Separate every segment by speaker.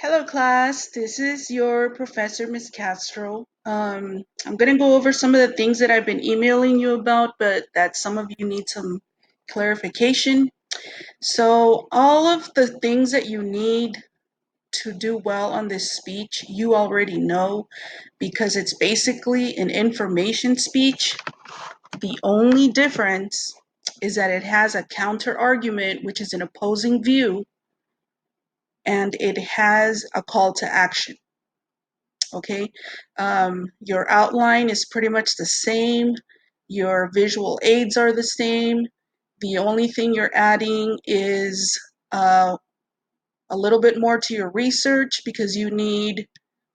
Speaker 1: Hello, class. This is your professor, Miss Castro. I'm going to go over some of the things that I've been emailing you about, but that some of you need some clarification. So all of the things that you need to do well on this speech, you already know because it's basically an information speech. The only difference is that it has a counter argument, which is an opposing view, and it has a call to action. Okay, your outline is pretty much the same. Your visual aids are the same. The only thing you're adding is a little bit more to your research because you need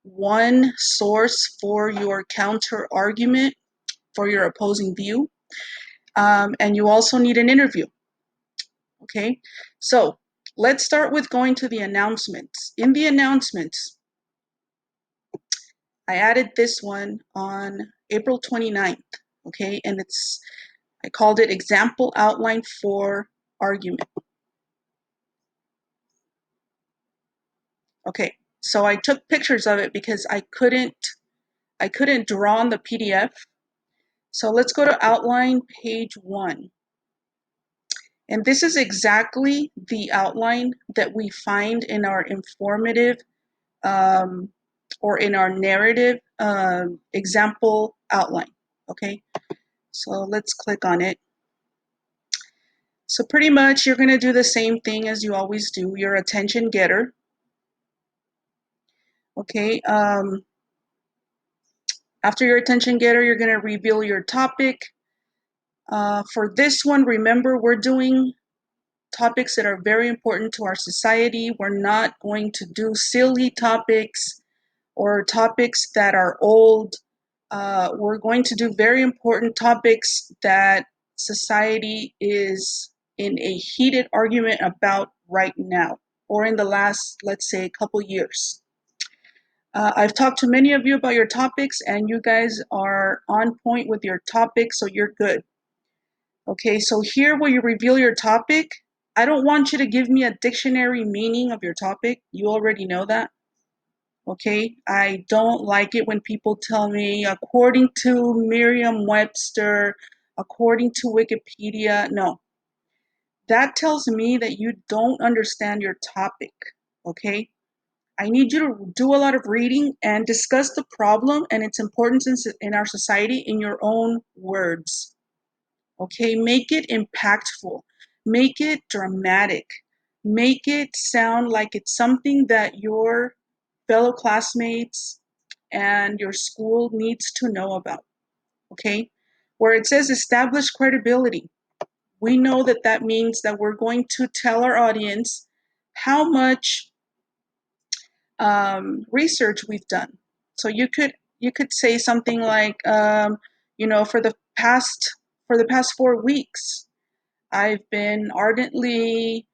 Speaker 1: one source for your counter argument for your opposing view. And you also need an interview. Okay, so let's start with going to the announcements. In the announcements, I added this one on April 29th, okay, and I called it Example Outline for Argument. Okay, so I took pictures of it because I couldn't draw on the PDF. So let's go to Outline page 1. And this is exactly the outline that we find in our informative or in our narrative example outline, okay? So let's click on it. So pretty much you're going to do the same thing as you always do, your attention getter. Okay, after your attention getter, you're going to reveal your topic. For this one, remember, we're doing topics that are very important to our society. We're not going to do silly topics or topics that are old. We're going to do very important topics that society is in a heated argument about right now, or in the last, let's say, couple years. I've talked to many of you about your topics, and you guys are on point with your topic, so you're good. Okay, so here where you reveal your topic, I don't want you to give me a dictionary meaning of your topic. You already know that. Okay, I don't like it when people tell me, according to Merriam-Webster, according to Wikipedia. No, that tells me that you don't understand your topic. Okay, I need you to do a lot of reading and discuss the problem and its importance in our society in your own words. Okay, make it impactful, make it dramatic, make it sound like it's something that your fellow classmates and your school needs to know about. Okay, where it says establish credibility, we know that that means that we're going to tell our audience how much research we've done. So you could say something like, for the past 4 weeks, I've been ardently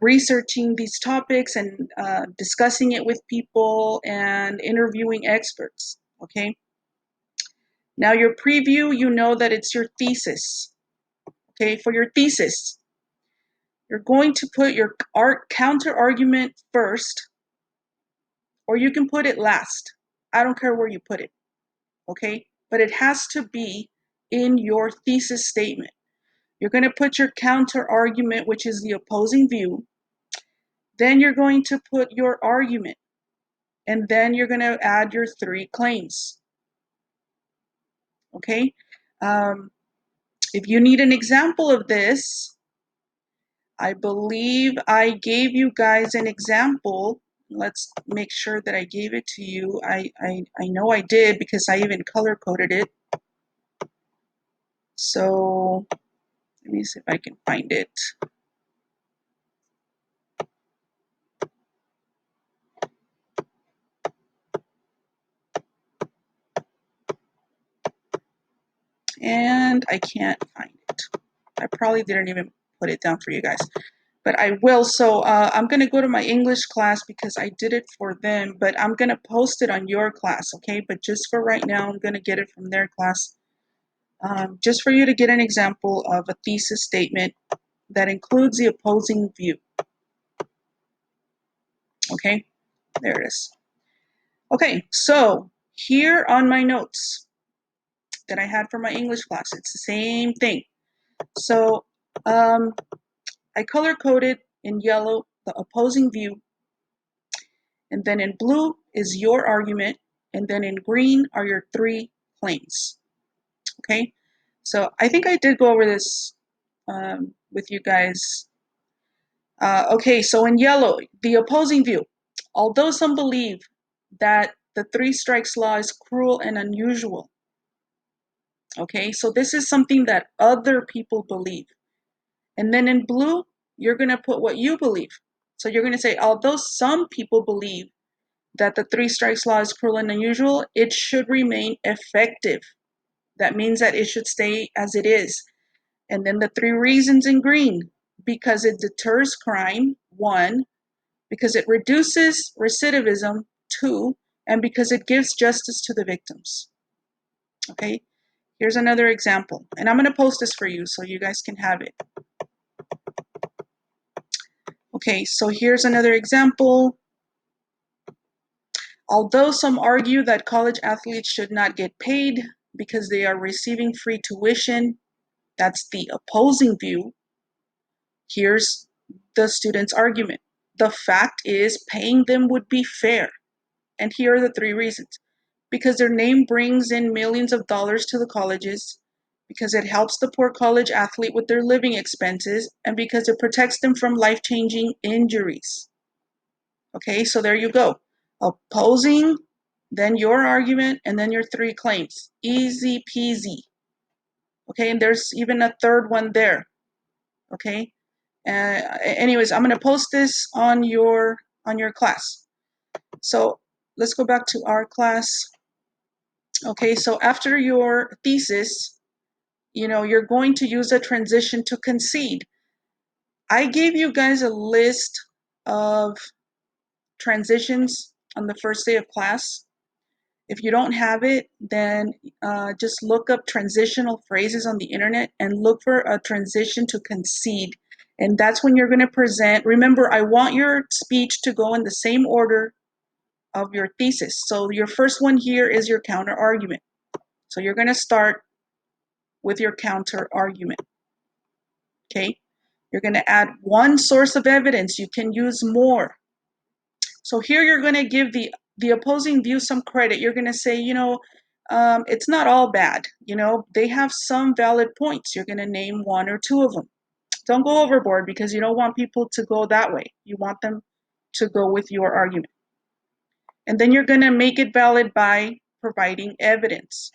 Speaker 1: researching these topics and discussing it with people and interviewing experts. Okay. Now your preview, you know that it's your thesis. Okay, for your thesis, you're going to put your counter argument first, or you can put it last. I don't care where you put it, okay? But it has to be in your thesis statement. You're going to put your counter argument, which is the opposing view. Then you're going to put your argument. And then you're going to add your 3 claims, okay? If you need an example of this, I believe I gave you guys an example. Let's make sure that I gave it to you. I know I did because I even color-coded it. So let me see if I can find it. And I can't find it. I probably didn't even put it down for you guys, but I will. So I'm going to go to my English class because I did it for them, but I'm going to post it on your class, okay? But just for right now, I'm going to get it from their class. Just for you to get an example of a thesis statement that includes the opposing view. Okay, there it is. Okay, so here on my notes that I had for my English class, it's the same thing. So I color-coded in yellow the opposing view, and then in blue is your argument, and then in green are your 3 claims. Okay, so I think I did go over this with you guys. Okay, so in yellow, the opposing view. Although some believe that the 3 strikes law is cruel and unusual. Okay, so this is something that other people believe. And then in blue, you're going to put what you believe. So you're going to say, although some people believe that the 3 strikes law is cruel and unusual, it should remain effective. That means that it should stay as it is. And then the 3 reasons in green: because it deters crime, 1, because it reduces recidivism, 2, and because it gives justice to the victims. Okay, here's another example. And I'm going to post this for you so you guys can have it. Okay, so here's another example. Although some argue that college athletes should not get paid because they are receiving free tuition, that's the opposing view. Here's the student's argument. The fact is, paying them would be fair. And here are the 3 reasons. Because their name brings in millions of dollars to the colleges, because it helps the poor college athlete with their living expenses, and because it protects them from life-changing injuries. Okay, so there you go. Opposing, then your argument, and then your 3 claims. Easy peasy. Okay, and there's even a third one there. Okay, anyways, I'm going to post this on your class. So let's go back to our class. Okay, so after your thesis, you're going to use a transition to concede. I gave you guys a list of transitions on the first day of class. If you don't have it, then just look up transitional phrases on the internet and look for a transition to concede. And that's when you're going to present. Remember, I want your speech to go in the same order of your thesis. So your first one here is your counter argument. So you're going to start with your counter argument. Okay? You're going to add 1 source of evidence. You can use more. So here you're going to give the opposing view some credit. You're going to say, it's not all bad. They have some valid points. You're going to name 1 or 2 of them. Don't go overboard because you don't want people to go that way. You want them to go with your argument. And then you're going to make it valid by providing evidence.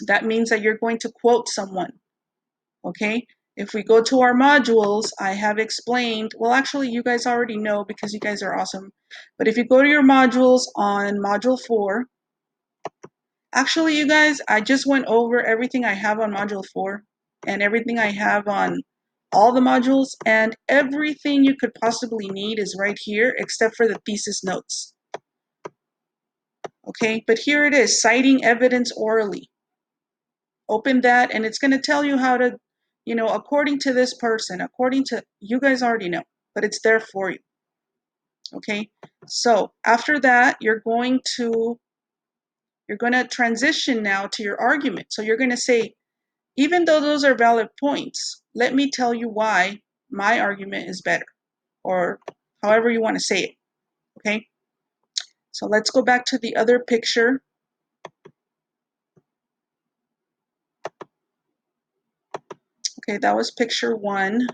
Speaker 1: That means that you're going to quote someone. Okay? If we go to our modules, I have explained, well, actually, you guys already know because you guys are awesome. But if you go to your modules on module 4, actually, you guys, I just went over everything I have on module 4 and everything I have on all the modules, and everything you could possibly need is right here except for the thesis notes. Okay, but here it is, citing evidence orally. Open that and it's going to tell you how to, according to this person, according to, you guys already know, but it's there for you. Okay, so after that, you're going to transition now to your argument. So you're going to say, even though those are valid points, let me tell you why my argument is better, or however you want to say it. Okay, so let's go back to the other picture. Okay, that was picture 1.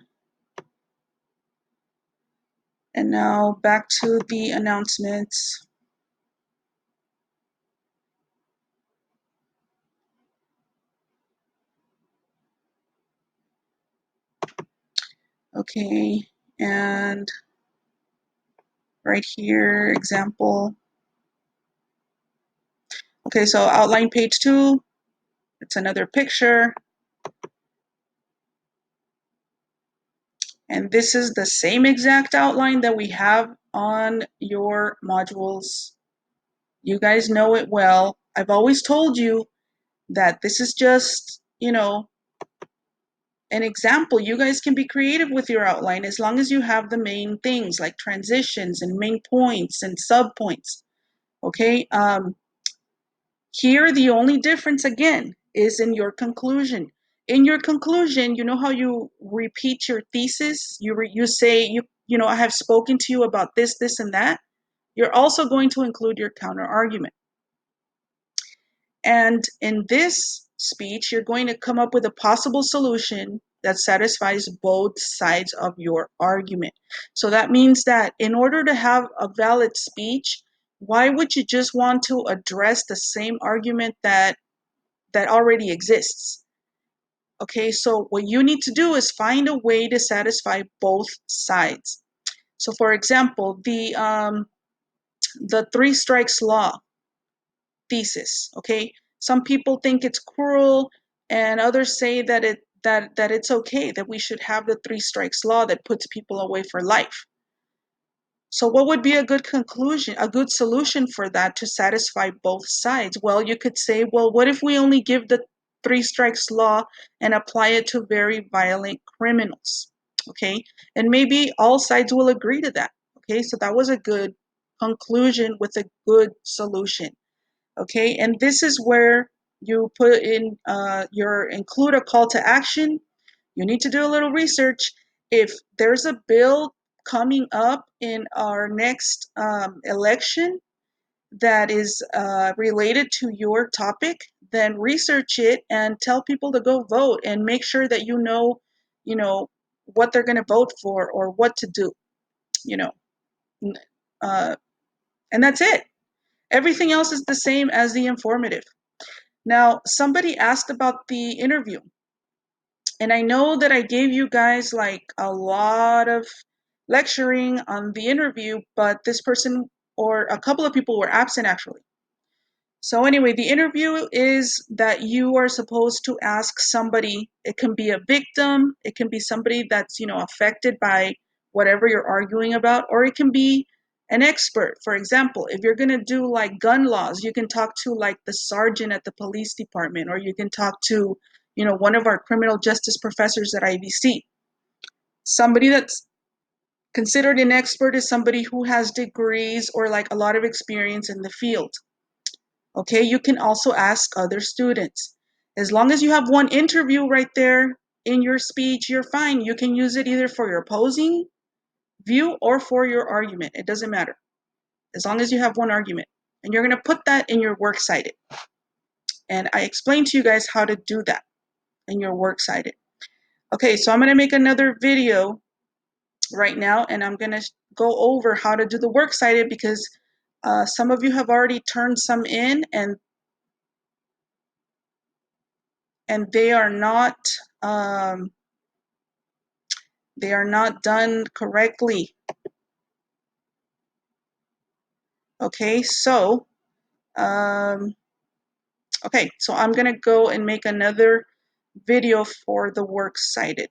Speaker 1: And now back to the announcements. Okay, and right here, example. Okay, so outline page 2, it's another picture. And this is the same exact outline that we have on your modules. You guys know it well. I've always told you that this is just, An example, you guys can be creative with your outline as long as you have the main things like transitions and main points and subpoints. Okay, here the only difference again is in your conclusion. In your conclusion, you know how you repeat your thesis? You say, you know, I have spoken to you about this, this, and that. You're also going to include your counter argument. And in this speech, you're going to come up with a possible solution that satisfies both sides of your argument. So that means that in order to have a valid speech, why would you just want to address the same argument that already exists? Okay, so what you need to do is find a way to satisfy both sides. So for example, the three strikes law thesis, okay? Some people think it's cruel and others say that it's okay, that we should have the three strikes law that puts people away for life. So what would be a good conclusion, a good solution for that to satisfy both sides? Well, you could say, well, what if we only give the three strikes law and apply it to very violent criminals? Okay, and maybe all sides will agree to that. Okay, so that was a good conclusion with a good solution. Okay, and this is where you put in include a call to action. You need to do a little research. If there's a bill coming up in our next election that is related to your topic, then research it and tell people to go vote and make sure that you know what they're going to vote for or what to do. You know, uh, and that's it. Everything else is the same as the informative. Now, somebody asked about the interview, and I know that I gave you guys like a lot of lecturing on the interview, but this person or a couple of people were absent actually. So anyway, the interview is that you are supposed to ask somebody. It can be a victim, it can be somebody that's, affected by whatever you're arguing about, or it can be an expert. For example, if you're going to do like gun laws, you can talk to like the sergeant at the police department, or you can talk to, one of our criminal justice professors at IVC. Somebody that's considered an expert is somebody who has degrees or like a lot of experience in the field. Okay, you can also ask other students. As long as you have one interview right there in your speech, you're fine. You can use it either for your opposing view or for your argument. It doesn't matter. As long as you have one argument. And you're going to put that in your works cited. And I explained to you guys how to do that in your works cited. Okay, so I'm going to make another video right now, and I'm going to go over how to do the works cited because some of you have already turned some in, and they are not done correctly. Okay, so okay, so I'm gonna go and make another video for the works cited.